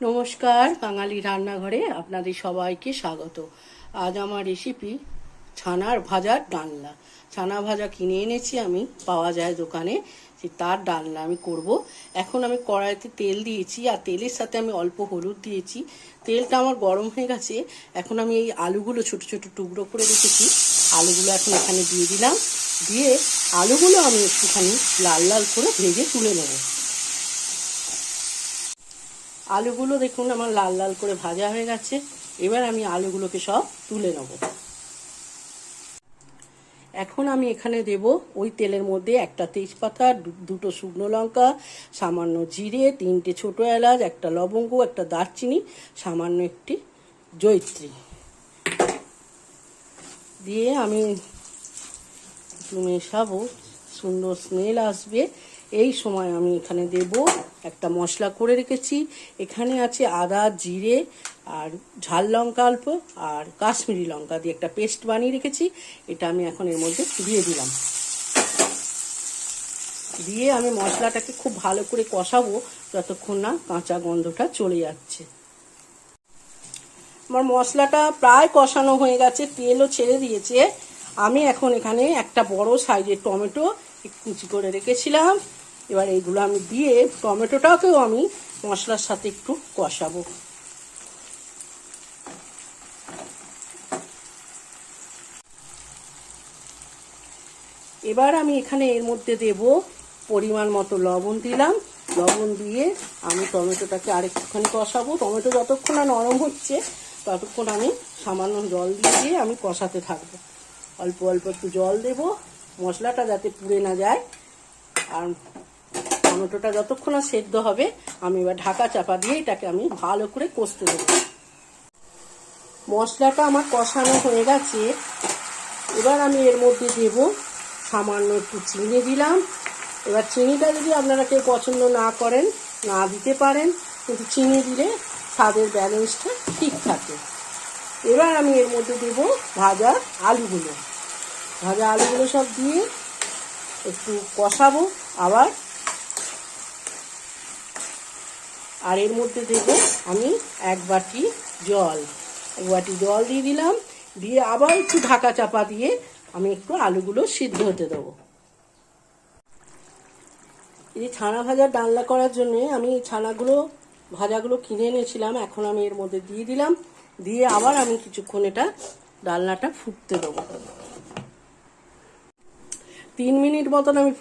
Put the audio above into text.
নমস্কার, বাঙালি রান্নাঘরে আপনাদের সবাইকে স্বাগত। আজ আমার রেসিপি ছানার ভাজার ডালনা। ছানা ভাজা কিনে এনেছি আমি, পাওয়া যায় দোকানে, তার ডালনা আমি করব। এখন আমি কড়াইতে তেল দিয়েছি, আর তেলের সাথে আমি অল্প হলুদ দিয়েছি। তেলটা আমার গরম হয়ে গেছে। এখন আমি এই আলুগুলো ছোট ছোট টুকরো করে রেখেছি, আলুগুলো এখন এখানে দিয়ে দিলাম। দিয়ে আলুগুলো আমি একটুখানি লাল লাল করে ভেজে তুলে নেব। আলুগুলো দেখুন আমার লাল লাল করে ভাজা হয়ে গেছে। এবার আমি আলুগুলোকে সব তুলে নেব। এখন আমি এখানে দেব ওই তেলের মধ্যে একটা তেজপাতা, দুটো শুকনো লঙ্কা, সামান্য জিরে, তিনটে ছোটো এলাচ, একটা লবঙ্গ, একটা দারচিনি, সামান্য একটি জয়িত্রী দিয়ে আমি একটু মেশাবো, সুন্দর স্মেল আসবে। এই সময় আমি এখানে দেব একটা মশলা করে রেখেছি। এখানে আছে আদা, জিরে আর ঝাল লঙ্কা অল্প, আর কাশ্মীরি লঙ্কা দিয়ে একটা পেস্ট বানিয়ে রেখেছি। এটা আমি এখন এর মধ্যে দিয়ে দিলাম। দিয়ে আমি মশলাটাকে খুব ভালো করে কষাবো যতক্ষণ না কাঁচা গন্ধটা চলে যাচ্ছে। আমার মশলাটা প্রায় কষানো হয়ে গেছে, তেলও ছেড়ে দিয়েছে। আমি এখন এখানে একটা বড় সাইজের টমেটো কুচি করে রেখেছিলাম। এবার এইগুলো আমি দিয়ে টমেটোটাকেও আমি মশলার সাথে একটু কষাবো। এবার আমি এখানে এর মধ্যে দেব পরিমাণ মতো লবণ দিলাম। লবণ দিয়ে আমি টমেটোটাকে আরেকটুখানি কষাবো। টমেটো যতক্ষণ না নরম হচ্ছে ততক্ষণ আমি সামান্য জল দিয়ে আমি কষাতে থাকবো। অল্প অল্প একটু জল দেব, মশলাটা যাতে পুড়ে না যায়। আর টমেটোটা যতক্ষণ না সেদ্ধ হবে আমি এবার ঢাকা চাপা দিয়ে এটাকে আমি ভালো করে কষতে দেবো। মশলাটা আমার কষানো হয়ে গেছে। এবার আমি এর মধ্যে দেব সামান্য একটু চিনি দিলাম। এবার চিনিটা যদি আপনারা কেউ পছন্দ না করেন, না দিতে পারেন, কিন্তু চিনি দিলে স্বাদের ব্যালেন্সটা ঠিক থাকে। এবার আমি এর মধ্যে দেব ভাজা আলুগুলো। ভাজা আলুগুলো সব দিয়ে একটু কষাবো আবার। আর এর মধ্যে দেব আমি এক বাটি জল দিয়ে দিলাম। দিয়ে আবার একটু ঢাকা চাপা দিয়ে আমি একটু আলুগুলো সিদ্ধ হতে দেবো। এই ছানা ভাজার ডালনা করার জন্য আমি ভাজাগুলো কিনে এনেছিলাম। এখন আমি এর মধ্যে দিয়ে দিলাম। দিয়ে আবার আমি কিছুক্ষণ এটা ডালনাটা ফুটতে দেবো। 3 মিনিট মতন আমি